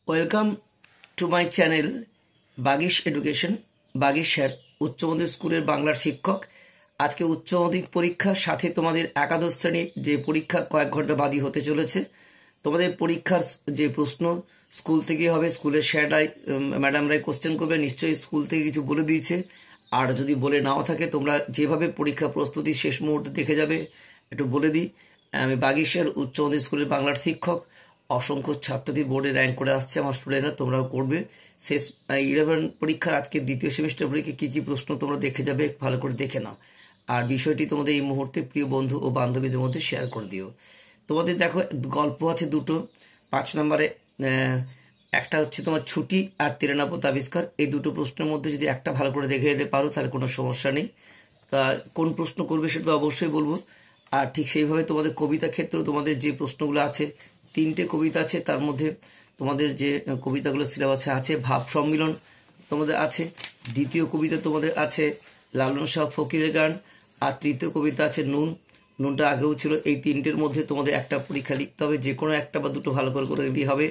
Welcome to my channel Bagish education. Bagish sir উচ্চ মাধ্যমিক স্কুলের বাংলার শিক্ষক। আজকে উচ্চ মাধ্যমিক পরীক্ষার সাথে তোমাদের একাদশ শ্রেণীর যে পরীক্ষা কয়েক ঘন্টা বাদী হতে চলেছে। তোমাদের পরীক্ষার যে প্রশ্ন স্কুল থেকে হবে, স্কুলের স্যাররাই ম্যাডামরাই কোশ্চেন করবে, নিশ্চয়ই স্কুল থেকে কিছু বলে দিয়েছে। আর যদি বলে নাও থাকে, তোমরা যেভাবে পরীক্ষা প্রস্তুতি শেষ মুহূর্তে দেখে যাবে। একটু বলে দিই, আমি বাগিশের উচ্চ মাধ্যমিক স্কুলের বাংলার শিক্ষক। অসংখ্য ছাত্রদের বোর্ডে র্যাঙ্ক করে আসছে, আমার স্টুডেন্টরা, তোমরাও করবে। শেষ 11 পরীক্ষার আজকে দ্বিতীয় সেমিস্টার পরীক্ষা কী কী প্রশ্ন তোমরা দেখে যাবে, ভালো করে দেখে নাও। আর বিষয়টি তোমাদের এই মুহূর্তে প্রিয় বন্ধু ও বান্ধবীদের মধ্যে শেয়ার করে দিও। তোমাদের দেখো গল্প আছে দুটো, 5 নম্বরে। একটা হচ্ছে তোমার ছুটি আর তেরেনাপোত আবিষ্কার। এই দুটো প্রশ্নের মধ্যে যদি একটা ভালো করে দেখে যেতে পারো তাহলে কোনো সমস্যা নেই। তা কোন প্রশ্ন করবে সেটা তো অবশ্যই বলবো। আর ঠিক সেইভাবে তোমাদের কবিতা ক্ষেত্রেও তোমাদের যে প্রশ্নগুলো আছে, 3টে কবিতা আছে, তার মধ্যে তোমাদের যে কবিতাগুলো সিলেবাসে আছে, ভাব সম্মিলন তোমাদের আছে, দ্বিতীয় কবিতা তোমাদের আছে লালন শাহ ফকিরের গান, আর তৃতীয় কবিতা আছে নুন। নুনটা আগেও ছিল। এই 3টের মধ্যে তোমাদের একটা পরীক্ষা লিখতে হবে, যে কোনো একটা বা দুটো ভালো করে করে দিয়ে হবে।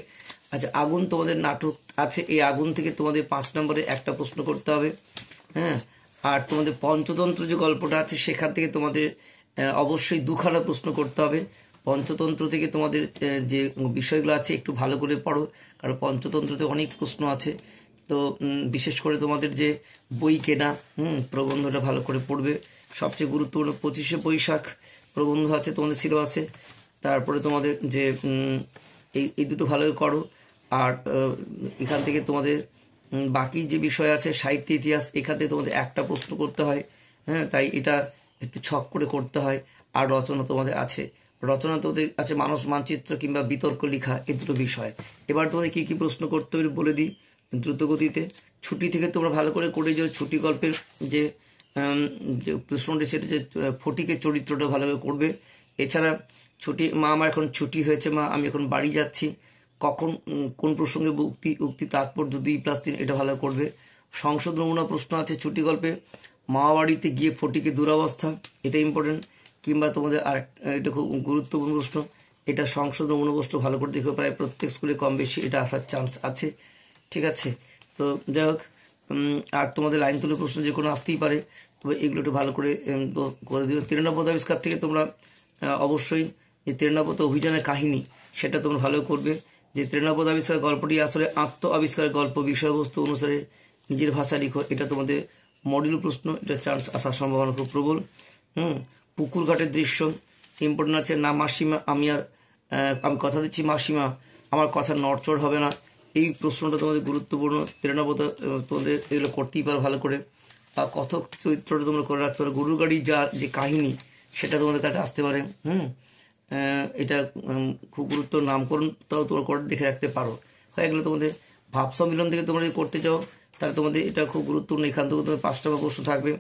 আচ্ছা, আগুন তোমাদের নাটক আছে, এই আগুন থেকে তোমাদের 5 নম্বরে একটা প্রশ্ন করতে হবে। হ্যাঁ, আর তোমাদের পঞ্চতন্ত্র যে গল্পটা আছে সেখান থেকে তোমাদের অবশ্যই 2খানা প্রশ্ন করতে হবে। পঞ্চতন্ত্র থেকে তোমাদের যে বিষয়গুলো আছে একটু ভালো করে পড়ো, কারণ পঞ্চতন্ত্রতে অনেক প্রশ্ন আছে। তো বিশেষ করে তোমাদের যে বই কেনা, প্রবন্ধটা ভালো করে পড়বে। সবচেয়ে গুরুত্বপূর্ণ 25শে বৈশাখ প্রবন্ধ আছে তোমাদের সিলেবাসে। তারপরে তোমাদের যে এই দুটো ভালো করো। আর এখান থেকে তোমাদের বাকি যে বিষয় আছে সাহিত্য ইতিহাস, এখান থেকে তোমাদের একটা প্রশ্ন করতে হয়। হ্যাঁ, তাই এটা একটু ছক করে করতে হয়। আর রচনা তোমাদের আছে, রচনা তোমাদের আছে মানস মানচিত্র কিংবা বিতর্ক লেখা, এই দুটো বিষয়। এবার তোমাদের কি কি প্রশ্ন করতে হবে বলে দিই দ্রুত গতিতে। ছুটি থেকে তোমরা ভালো করে করে যাও। ছুটি গল্পের যে প্রশ্নটি সেটা যে ফটিকের চরিত্রটা ভালো করে করবে। এছাড়া ছুটি, মা আমার এখন ছুটি হয়েছে, মা আমি এখন বাড়ি যাচ্ছি, কখন কোন প্রসঙ্গে উক্তি তাৎপর্য 2+3, এটা ভালো করবে। সংসদ নমুনা প্রশ্ন আছে ছুটি গল্পে, মামা বাড়িতে গিয়ে ফটিকের দুরবস্থা, এটা ইম্পর্টেন্ট। কিংবা তোমাদের আর এটা খুব গুরুত্বপূর্ণ প্রশ্ন, এটা সংসদ নমুনা প্রশ্ন ভালো করে দেখো, প্রায় প্রত্যেক স্কুলে কম বেশি এটা আসার চান্স আছে। ঠিক আছে, তো যাই হোক। আর তোমাদের লাইন তুলে প্রশ্ন যে কোনো আসতেই পারে, তবে এগুলো একটু ভালো করে করে দিও। তেরেনাপোত আবিষ্কার থেকে তোমরা অবশ্যই যে তেরেনাপোত অভিযানের কাহিনী সেটা তোমরা ভালো করবে। যে তেরেনাপোত আবিষ্কার গল্পটি আসলে আত্ম আবিষ্কারের গল্প, বিষয়বস্তু অনুসারে নিজের ভাষা লিখো, এটা তোমাদের মডেল প্রশ্ন, এটা চান্স আসার সম্ভাবনা খুব প্রবল। পুকুর ঘাটের দৃশ্য ইম্পর্টেন্ট আছে। না মাসিমা, আমি কথা দিচ্ছি মাসিমা, আমার কথা নড়চড় হবে না, এই প্রশ্নটা তোমাদের গুরুত্বপূর্ণ। তেরেনাপোত তোমাদের এগুলো করতেই পারো ভালো করে। আর কথক চরিত্রটা তোমরা করে রাখতে পারো। গরুর গাড়ি যার যে কাহিনী সেটা তোমাদের কাছে আসতে পারে। এটা খুব গুরুত্ব। নামকরণটাও তোমরা করে দেখে রাখতে পারো। হয়ে গেলে তোমাদের ভাব সম্মিলন থেকে তোমরা যদি করতে চাও তাহলে তোমাদের এটা খুব গুরুত্বপূর্ণ। এখান থেকে তোমাদের 5টা প্রশ্ন থাকবে।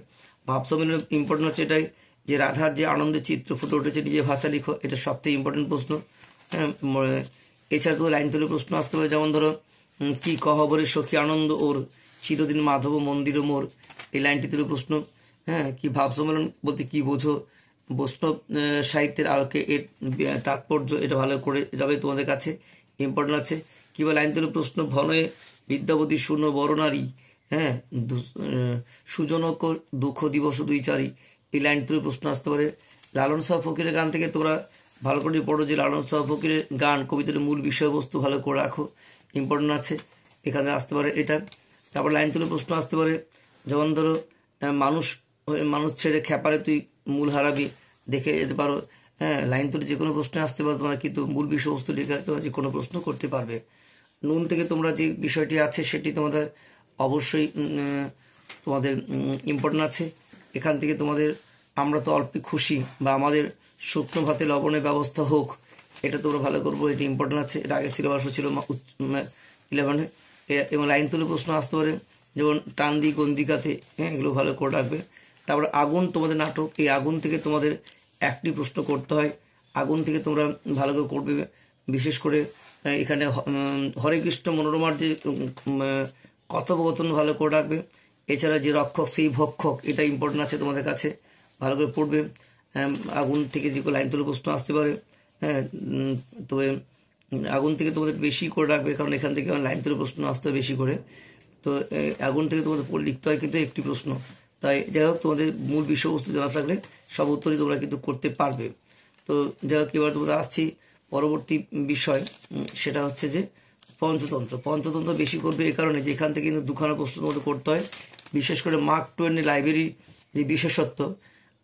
ভাব সম্মিলন ইম্পর্টেন্ট হচ্ছে এটাই যে রাধার যে আনন্দের চিত্র ফুটে উঠেছে, নিজের ভাষা লিখো, এটা সবথেকে ইম্পর্টেন্ট প্রশ্ন। এছাড়া তোমাদের লাইন তুলে প্রশ্ন আসতে পারে, যেমন ধরো কি কহবরে সখী আনন্দ ওর, চিরদিন মাধব মন্দির মোর, এই লাইনটি তুলে প্রশ্ন। কি ভাব সম্মেলন বলতে কি বোঝো, বৈষ্ণব সাহিত্যের আলোকে এর তাৎপর্য, এটা ভালো করে যাবে তোমাদের কাছে, ইম্পর্টেন্ট আছে। কিংবা লাইন তুলে প্রশ্ন, ভনয়ে বিদ্যাপতি শূন্য বড় নারী, সুজনক দুঃখ দিবস 2-4, এই লাইন তুলে প্রশ্ন আসতে পারে। লালন শাহ ফকিরের গান থেকে তোমরা ভালো করে পড়ো যে লালন শাহ ফকিরের গান কবিতার মূল বিষয়বস্তু ভালো করে রাখো, ইম্পর্টেন্ট আছে, এখানে আসতে পারে এটা। তারপর লাইন তুলে প্রশ্ন আসতে পারে, যেমন ধরো মানুষ ছেড়ে খেপারে তুই মূল হারাবি, দেখে যেতে পারো। লাইন তুলে যে কোনো প্রশ্ন আসতে পারো তোমরা, কিন্তু মূল বিষয়বস্তু লিখে তোমরা যে কোনো প্রশ্ন করতে পারবে। নুন থেকে তোমরা যে বিষয়টি আছে সেটি তোমাদের অবশ্যই তোমাদের ইম্পর্টেন্ট আছে। এখান থেকে তোমাদের আমরা তো অল্প খুশি, বা আমাদের শুকনো ভাতে লবণের ব্যবস্থা হোক, এটা তোমরা ভালো করবো, এটা ইম্পর্টেন্ট আছে। এটা আগে সিলেবাসও ছিল 11-এ। এবং লাইন তুলে প্রশ্ন আসতে পারে, যেমন টান্দি গন্দিকাতে, এগুলো ভালো করে রাখবে। তারপরে আগুন তোমাদের নাটক, এই আগুন থেকে তোমাদের একটি প্রশ্ন করতে হয়। আগুন থেকে তোমরা ভালো করে করবে। বিশেষ করে এখানে হরে কৃষ্ণ মনোরমার যে কথোপকথন ভালো করে রাখবে। এছাড়া যে রক্ষক সেই ভক্ষক, এটা ইম্পর্টেন্ট আছে তোমাদের কাছে, ভালো করে পড়বে। আগুন থেকে যে লাইন তুলে প্রশ্ন আসতে পারে। তবে আগুন থেকে তোমাদের বেশি করে রাখবে, কারণ এখান থেকে লাইন তুলে প্রশ্ন আসতে হয় বেশি করে। তো আগুন থেকে তোমাদের লিখতে হয় কিন্তু একটি প্রশ্ন। তাই যাই হোক, তোমাদের মূল বিষয়বস্তু জানা থাকলে সব উত্তরই তোমরা কিন্তু করতে পারবে। তো যাই হোক, এবার তোমরা আসছি পরবর্তী বিষয়, সেটা হচ্ছে যে পঞ্চতন্ত্র। পঞ্চতন্ত্র বেশি করবে এই কারণে যে এখান থেকে কিন্তু দুখানা প্রশ্ন তোমাদের করতে হয়। বিশেষ করে মার্ক টোয়েনের লাইব্রেরির যে বিশেষত্ব,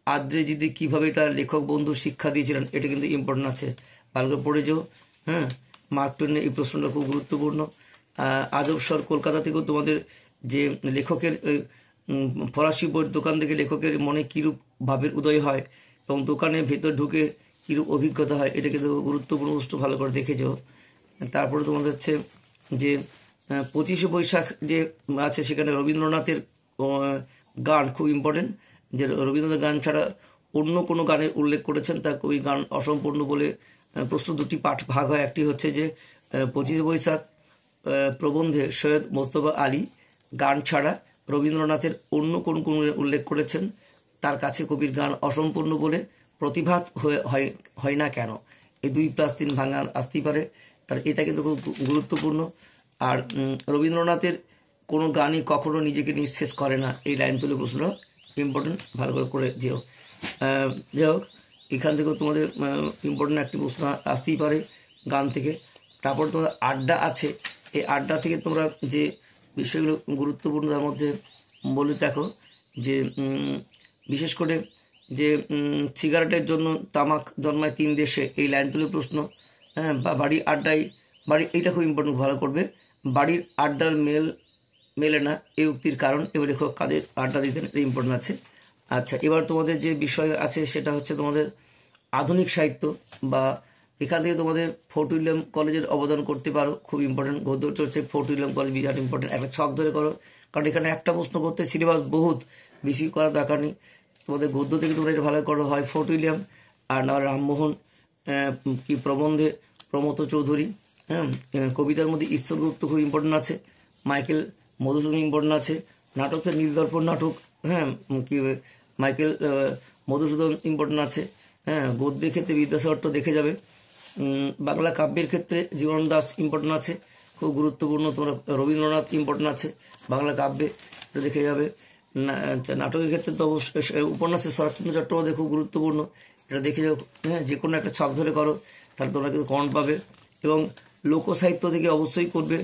আদ্রেজিদি কিভাবে তার লেখক বন্ধু শিক্ষা দিয়েছিলেন, এটা কিন্তু ইম্পর্টেন্ট আছে, ভালো করে পড়ে যাও। হ্যাঁ, মার্ক টোয়েনের এই প্রশ্নটা খুব গুরুত্বপূর্ণ। আজব স্বর কলকাতা থেকেও তোমাদের যে লেখকের ফরাসি বইয়ের দোকান থেকে লেখকের মনে কিরূপ ভাবের উদয় হয় এবং দোকানের ভেতর ঢুকে কিরূপ অভিজ্ঞতা হয়, এটা কিন্তু গুরুত্বপূর্ণ প্রশ্ন, ভালো করে দেখে যাও। তারপরে তোমাদের হচ্ছে যে 25শে বৈশাখ যে আছে, সেখানে রবীন্দ্রনাথের গান খুব ইম্পর্টেন্ট। যে রবীন্দ্রনাথ গান ছাড়া অন্য কোনো গানের উল্লেখ করেছেন, তা ওই গান অসম্পূর্ণ বলে প্রশ্ন দুটি ভাগ হয়। একটি হচ্ছে যে 25শে বৈশাখ প্রবন্ধে সৈয়দ মোস্তফা আলী গান ছাড়া রবীন্দ্রনাথের অন্য কোন কোন উল্লেখ করেছেন, তার কাছে কবির গান অসম্পূর্ণ বলে প্রতিভাত হয় না কেন। এই 2+3 ভাঙা আসতেই পারে, তার এটা কিন্তু খুব গুরুত্বপূর্ণ। আর রবীন্দ্রনাথের কোনো গানই কখনো নিজেকে নিঃশেষ করে না, এই লাইন তুলে প্রশ্নটা ইম্পর্টেন্ট, ভালো করে যেও। যাই হোক, এখান থেকেও তোমাদের ইম্পর্টেন্ট একটি প্রশ্ন আসতেই পারে গান থেকে। তারপর তোমাদের আড্ডা আছে, এই আড্ডা থেকে তোমরা যে বিষয়গুলো গুরুত্বপূর্ণ তার মধ্যে বলে দেখো যে বিশেষ করে যে সিগারেটের জন্য তামাক জন্মায় 3 দেশে, এই লাইন তুলে প্রশ্ন। হ্যাঁ, বা বাড়ি আড্ডায়, এইটা খুব ইম্পর্টেন্ট, ভালো করবে। বাড়ির আড্ডার মেলে না, এই উক্তির কারণ, এবার লেখক কাদের আড্ডা দিতেন, ইম্পর্টেন্ট আছে। আচ্ছা, এবার তোমাদের যে বিষয় আছে সেটা হচ্ছে তোমাদের আধুনিক সাহিত্য, বা এখান থেকে তোমাদের ফোর্ট উইলিয়াম কলেজের অবদান করতে পারো, খুব ইম্পর্টেন্ট। গদ্য চর্চায় ফোর্ট উইলিয়াম কলেজ বিরাট ইম্পর্টেন্ট, একটা ছক ধরে করো, কারণ এখানে একটা প্রশ্ন করতে সিলেবাস বহুত বেশি করার দরকার নেই। তোমাদের গদ্য থেকে তোমরা এটা ভালো করো, হয় ফোর্ট উইলিয়াম আর না রামমোহন কি প্রবন্ধে প্রমথ চৌধুরী। হ্যাঁ, কবিতার মধ্যে ঈশ্বরগুপ্ত খুব ইম্পর্টেন্ট আছে, মাইকেল মধুসূদন ইম্পর্টেন্ট আছে, নাটক থেকে নীলদর্পণ নাটক, হ্যাঁ কি মাইকেল মধুসূদন ইম্পর্টেন্ট আছে। হ্যাঁ, গদ্যের ক্ষেত্রে বিদ্যাসাগর দেখে যাবে। বাংলা কাব্যের ক্ষেত্রে জীবন দাস ইম্পর্টেন্ট আছে, খুব গুরুত্বপূর্ণ। তোমরা রবীন্দ্রনাথ ইম্পর্টেন্ট আছে বাংলা কাব্যে, এটা দেখে যাবে। নাটকের ক্ষেত্রে তো অবশ্যই উপন্যাসে শরৎচন্দ্র চট্টোপাধ্যায় খুব গুরুত্বপূর্ণ, এটা দেখে যাও। হ্যাঁ, যে কোনো একটা ছক ধরে করো, তাহলে তোমরা কিন্তু কমন পাবে। এবং লোকসাহিত্য থেকে অবশ্যই করবে,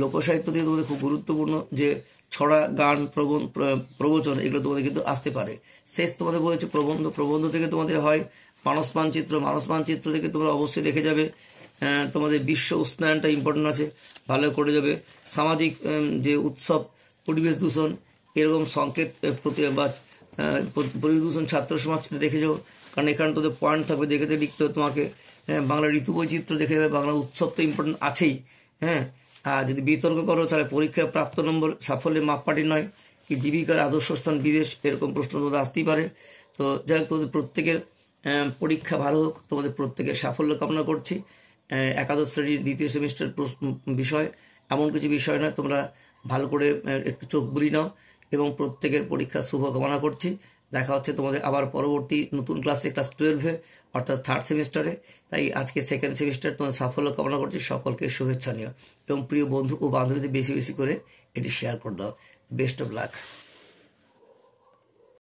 লোকসাহিত্য থেকে তোমাদের খুব গুরুত্বপূর্ণ যে ছড়া, গান, প্রবচন, এগুলো তোমাদের কিন্তু আসতে পারে। শেষ তোমাদের বলেছে প্রবন্ধ থেকে তোমাদের হয় মানস মানচিত্র থেকে তোমরা অবশ্যই দেখে যাবে। তোমাদের বিশ্ব উষ্ণায়নটা ইম্পর্টেন্ট আছে, ভালো করে যাবে। সামাজিক যে উৎসব, পরিবেশ দূষণ, এরকম সংকেত বা পরিবেশ দূষণ, ছাত্র সমাজ, দেখে যাও, কারণ এখানে তোদের পয়েন্ট থাকবে, দেখে লিখতে হবে তোমাকে। বাংলা ঋতু বৈচিত্র্য দেখে যাবে, বাংলা উৎসব তো ইম্পর্টেন্ট আছেই। হ্যাঁ, আর যদি বিতর্ক করো তাহলে পরীক্ষায় প্রাপ্ত নম্বর সাফল্যের মাপকাঠি নয়, কি জীবিকার আদর্শ স্থান বিদেশ, এরকম প্রশ্ন তোমাদের আসতেই পারে। তো যাই হোক, তোমাদের প্রত্যেকের পরীক্ষা ভালো হোক, তোমাদের প্রত্যেকের সাফল্য কামনা করছি। একাদশ শ্রেণীর 2য় সেমিস্টার বিষয় এমন কিছু বিষয় নয়, তোমরা ভালো করে একটু চোখ বুলি নাও এবং প্রত্যেকের পরীক্ষা শুভ কামনা করছি। দেখা হচ্ছে তোমাদের আবার পরবর্তী নতুন ক্লাসে, ক্লাস 12-এ, অর্থাৎ 3rd সেমিস্টারে। তাই আজকে 2nd সেমিস্টার তোমাদের সাফল্য কামনা করছি, সকলকে শুভেচ্ছা নিও এবং প্রিয় বন্ধু ও বান্ধবীদের বেশি বেশি করে এটি শেয়ার করে দাও। Best of luck.